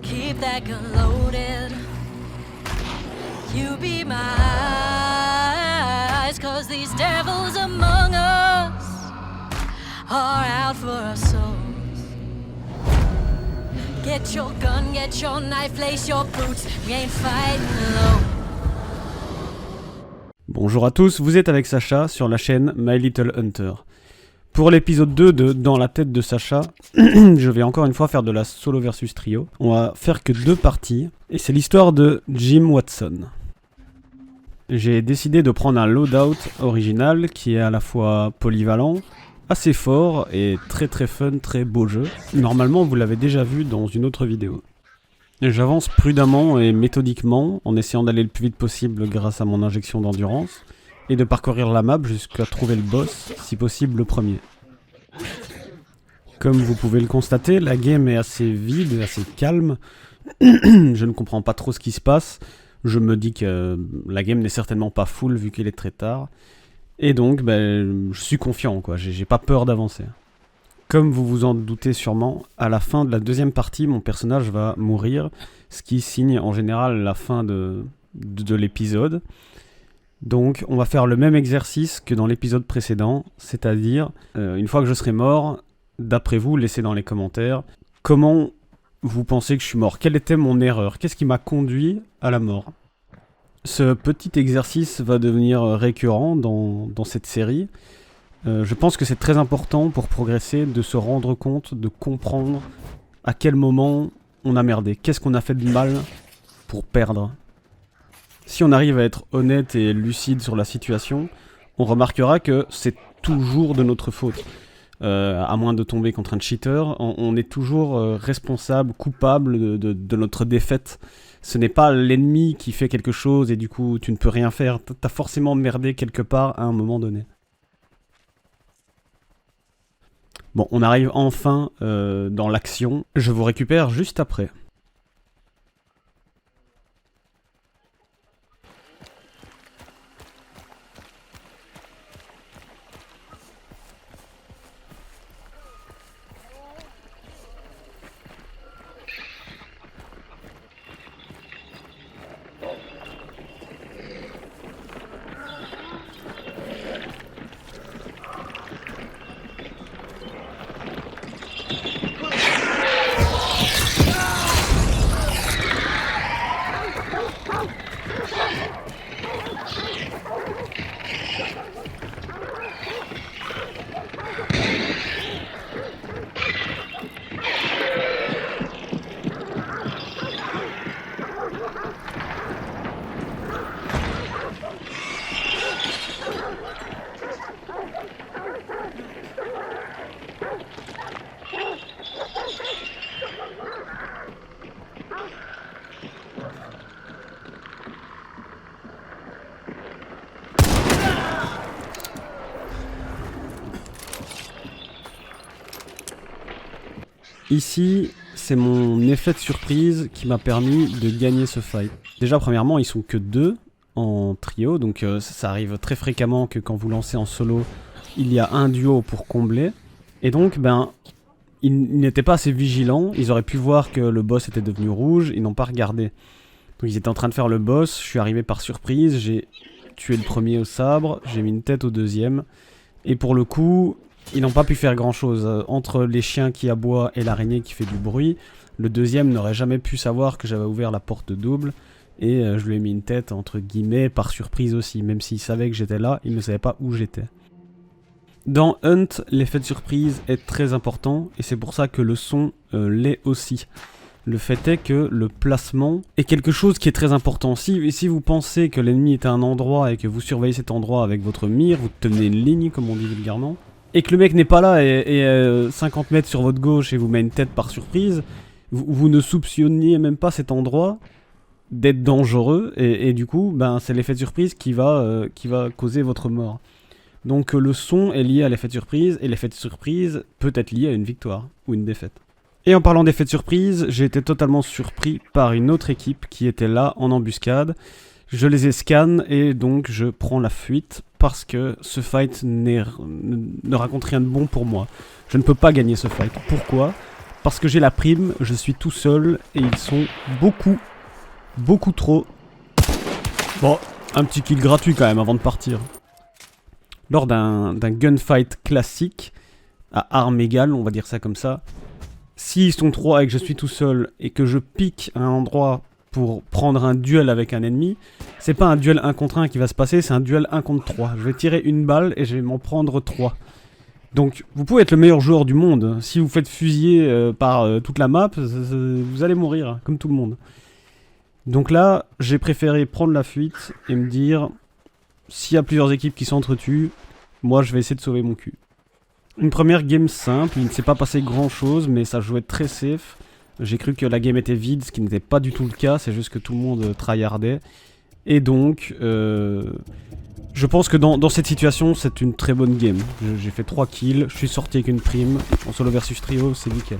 Keep that gun loaded. You be my eyes, 'cause these devils among us are out for our souls. Get your gun, get your knife, lace your boots. We ain't fighting alone. Bonjour à tous, vous êtes avec Sacha sur la chaîne My Little Hunter. Pour l'épisode 2 de Dans la tête de Sacha, je vais encore une fois faire de la solo versus trio. On va faire que 2 parties, et c'est l'histoire de Jim Watson. J'ai décidé de prendre un loadout original qui est à la fois polyvalent, assez fort et très très fun, très beau jeu. Normalement vous l'avez déjà vu dans une autre vidéo. J'avance prudemment et méthodiquement en essayant d'aller le plus vite possible grâce à mon injection d'endurance et de parcourir la map jusqu'à trouver le boss, si possible le premier. Comme vous pouvez le constater, la game est assez vide, assez calme. Je ne comprends pas trop ce qui se passe. Je me dis que la game n'est certainement pas full vu qu'il est très tard. Et donc, je suis confiant, quoi. J'ai pas peur d'avancer. Comme vous vous en doutez sûrement, à la fin de la deuxième partie, mon personnage va mourir, ce qui signe en général la fin de l'épisode. Donc on va faire le même exercice que dans l'épisode précédent, c'est-à-dire, une fois que je serai mort, d'après vous, laissez dans les commentaires comment vous pensez que je suis mort, quelle était mon erreur, qu'est-ce qui m'a conduit à la mort. Ce petit exercice va devenir récurrent dans cette série. Je pense que c'est très important pour progresser de se rendre compte, de comprendre à quel moment on a merdé, qu'est-ce qu'on a fait de mal pour perdre. Si on arrive à être honnête et lucide sur la situation, on remarquera que c'est toujours de notre faute. À moins de tomber contre un cheater, on est toujours responsable, coupable de notre défaite. Ce n'est pas l'ennemi qui fait quelque chose et du coup tu ne peux rien faire. T'as forcément merdé quelque part à un moment donné. Bon, on arrive enfin dans l'action. Je vous récupère juste après. Ici, c'est mon effet de surprise qui m'a permis de gagner ce fight. Déjà, premièrement, ils sont que 2 en trio, donc ça arrive très fréquemment que quand vous lancez en solo, il y a un duo pour combler. Et donc, ils n'étaient pas assez vigilants, ils auraient pu voir que le boss était devenu rouge, ils n'ont pas regardé. Donc ils étaient en train de faire le boss, je suis arrivé par surprise, j'ai tué le premier au sabre, j'ai mis une tête au deuxième, et pour le coup... Ils n'ont pas pu faire grand chose. Entre les chiens qui aboient et l'araignée qui fait du bruit, le deuxième n'aurait jamais pu savoir que j'avais ouvert la porte double et je lui ai mis une tête entre guillemets par surprise aussi, même s'il savait que j'étais là, il ne savait pas où j'étais. Dans Hunt, l'effet de surprise est très important et c'est pour ça que le son l'est aussi. Le fait est que le placement est quelque chose qui est très important. Si vous pensez que l'ennemi est à un endroit et que vous surveillez cet endroit avec votre mire, vous tenez une ligne comme on dit vulgairement, et que le mec n'est pas là et 50 mètres sur votre gauche et vous met une tête par surprise, vous ne soupçonniez même pas cet endroit d'être dangereux et du coup c'est l'effet de surprise qui va causer votre mort. Donc le son est lié à l'effet de surprise et l'effet de surprise peut être lié à une victoire ou une défaite. Et en parlant d'effet de surprise, j'ai été totalement surpris par une autre équipe qui était là en embuscade. Je les ai scan et donc je prends la fuite parce que ce fight ne raconte rien de bon pour moi. Je ne peux pas gagner ce fight. Pourquoi ? parce que j'ai la prime, je suis tout seul et ils sont beaucoup trop. Bon, un petit kill gratuit quand même avant de partir. Lors d'un gunfight classique, à armes égales, on va dire ça comme ça, s'ils sont 3 et que je suis tout seul et que je pique un endroit pour prendre un duel avec un ennemi, c'est pas un duel 1 contre 1 qui va se passer, c'est un duel 1 contre 3. Je vais tirer une balle et je vais m'en prendre 3. Donc vous pouvez être le meilleur joueur du monde, si vous faites fusiller par toute la map, vous allez mourir, comme tout le monde. Donc là, j'ai préféré prendre la fuite et me dire, s'il y a plusieurs équipes qui s'entretuent, moi je vais essayer de sauver mon cul. Une première game simple, il ne s'est pas passé grand chose, mais ça jouait très safe. J'ai cru que la game était vide, ce qui n'était pas du tout le cas, c'est juste que tout le monde tryhardait. Et donc, je pense que dans cette situation, c'est une très bonne game. J'ai fait 3 kills, je suis sorti avec une prime. En solo versus trio, c'est nickel.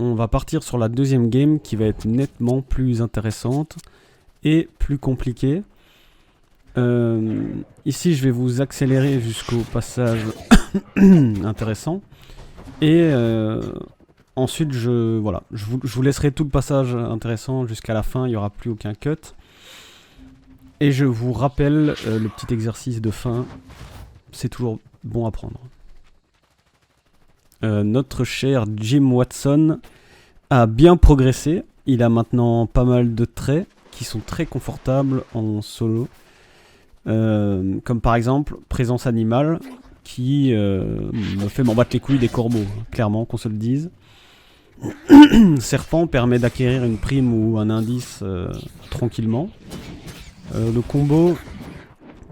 On va partir sur la deuxième game qui va être nettement plus intéressante et plus compliquée. Ici, je vais vous accélérer jusqu'au passage intéressant. Et ensuite, je vous laisserai tout le passage intéressant jusqu'à la fin, il n'y aura plus aucun cut. Et je vous rappelle le petit exercice de fin, c'est toujours bon à prendre. Notre cher Jim Watson a bien progressé. Il a maintenant pas mal de traits qui sont très confortables en solo. Comme par exemple, présence animale qui me fait m'en battre les couilles des corbeaux, clairement, qu'on se le dise. Serpent permet d'acquérir une prime ou un indice tranquillement. Le combo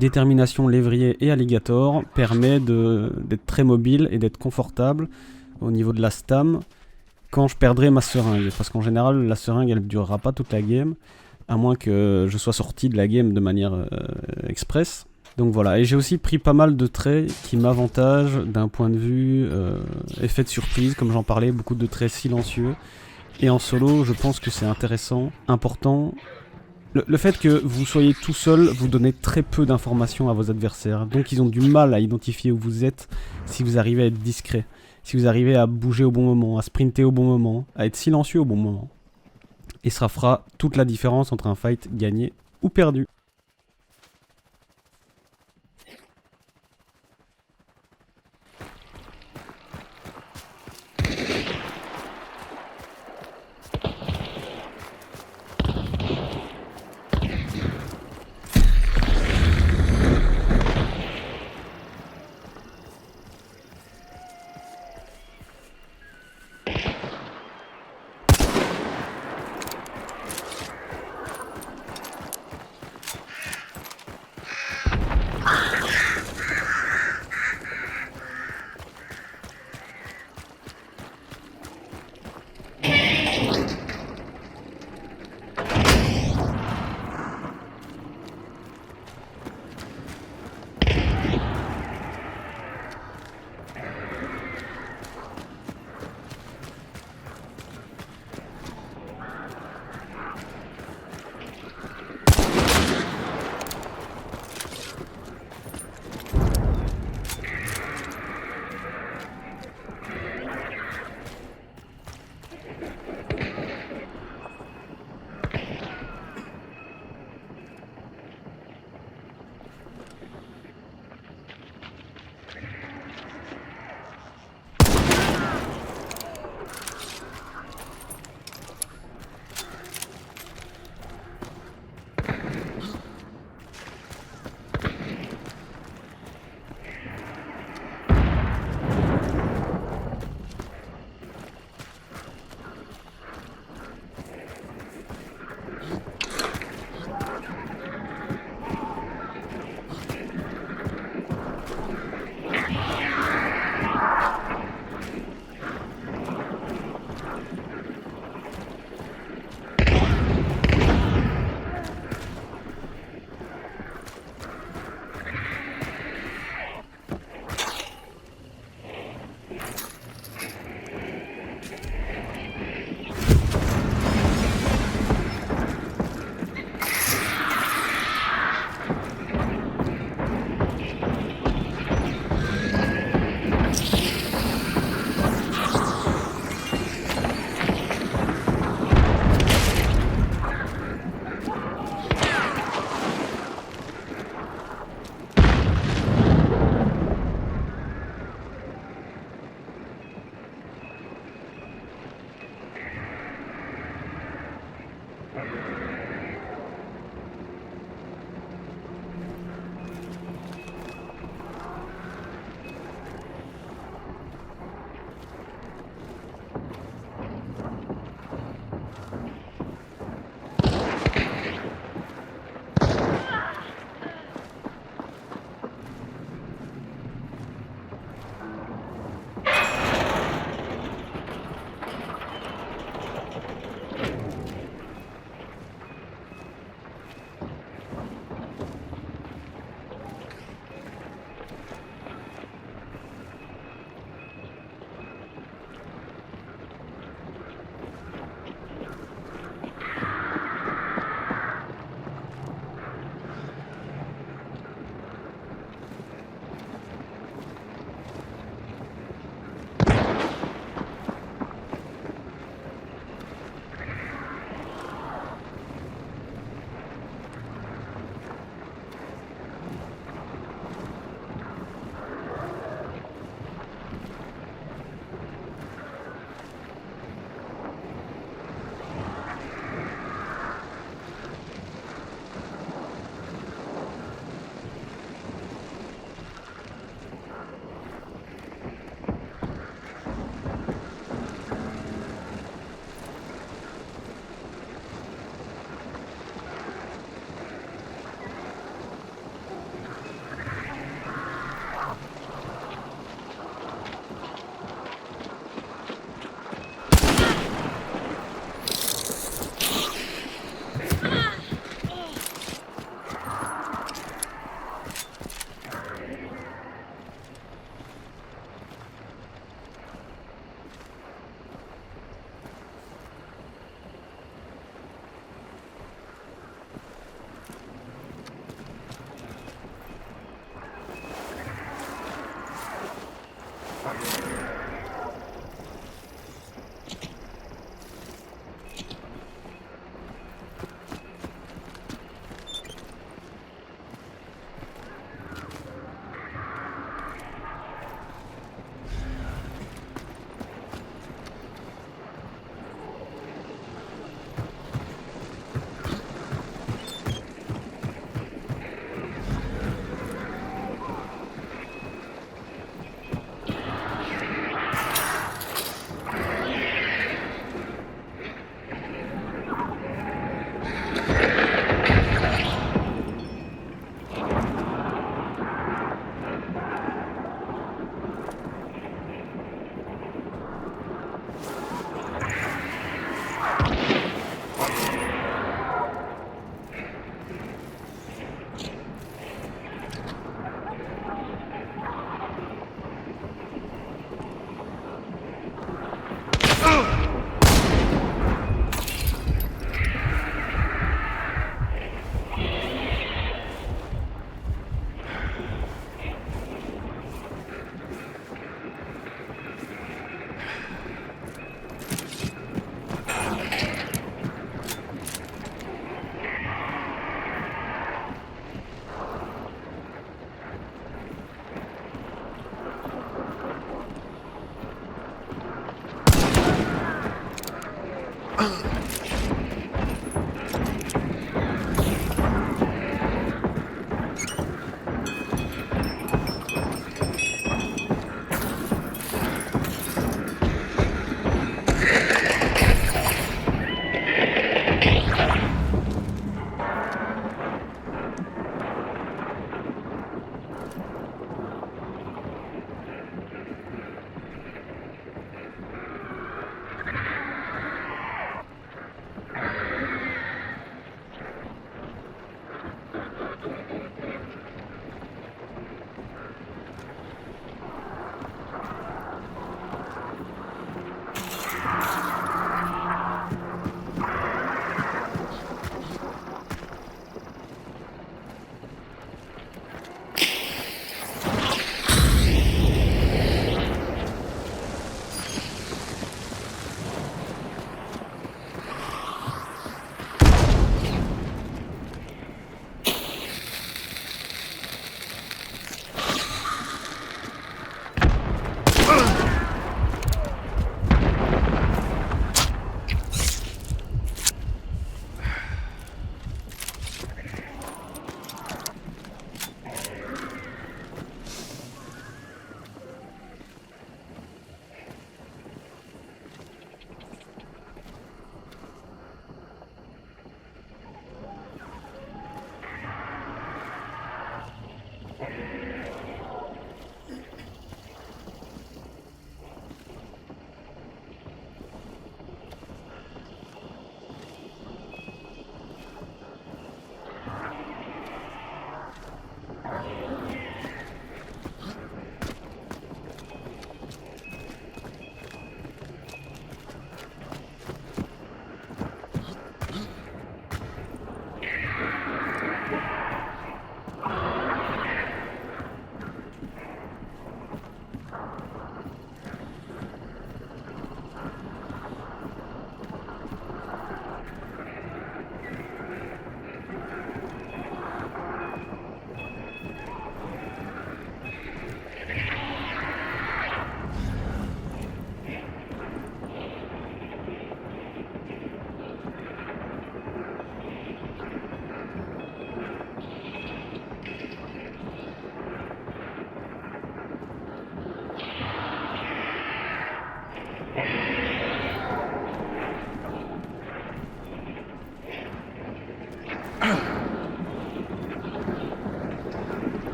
détermination lévrier et alligator permet d'être très mobile et d'être confortable au niveau de la stam quand je perdrai ma seringue, parce qu'en général la seringue elle ne durera pas toute la game à moins que je sois sorti de la game de manière express. Donc voilà, et j'ai aussi pris pas mal de traits qui m'avantagent d'un point de vue effet de surprise, comme j'en parlais, beaucoup de traits silencieux, et en solo je pense que c'est intéressant, important. Le fait que vous soyez tout seul vous donnez très peu d'informations à vos adversaires, donc ils ont du mal à identifier où vous êtes si vous arrivez à être discret, si vous arrivez à bouger au bon moment, à sprinter au bon moment, à être silencieux au bon moment. Et ça fera toute la différence entre un fight gagné ou perdu.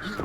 Thank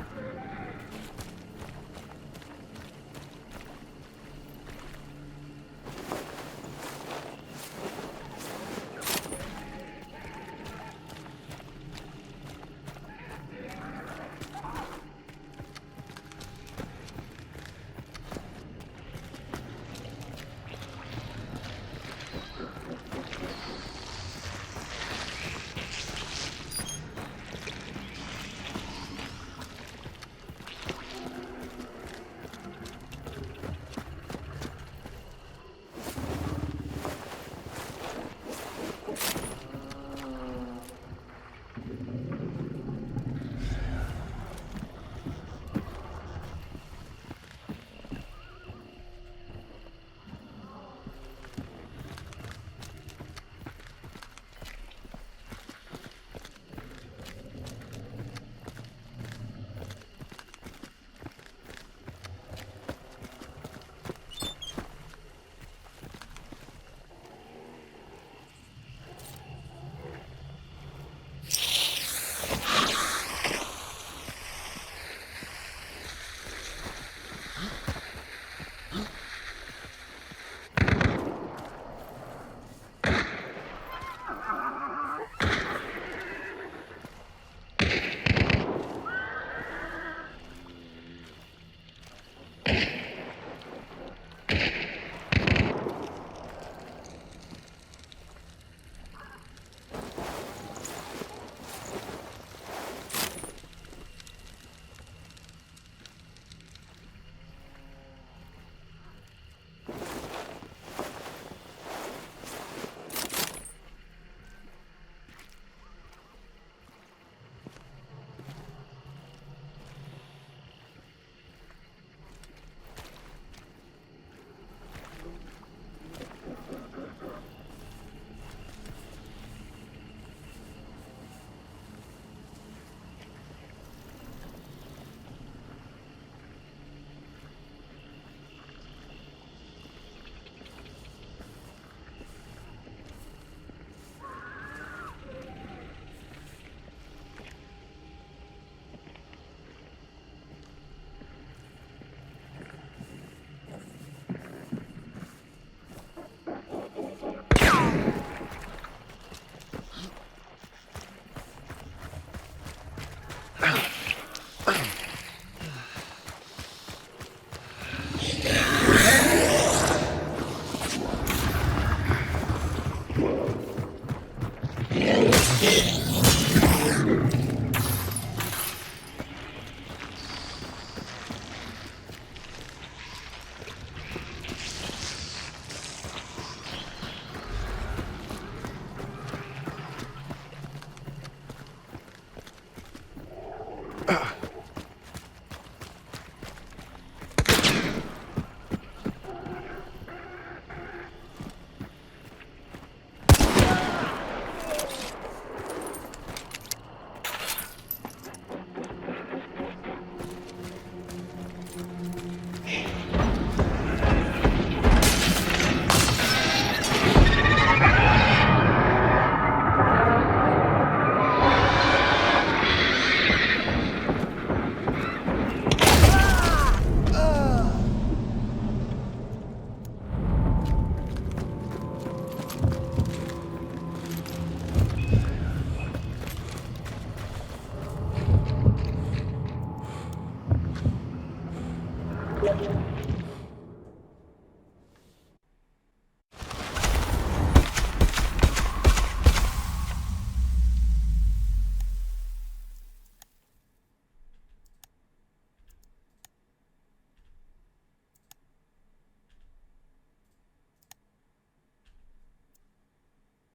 you.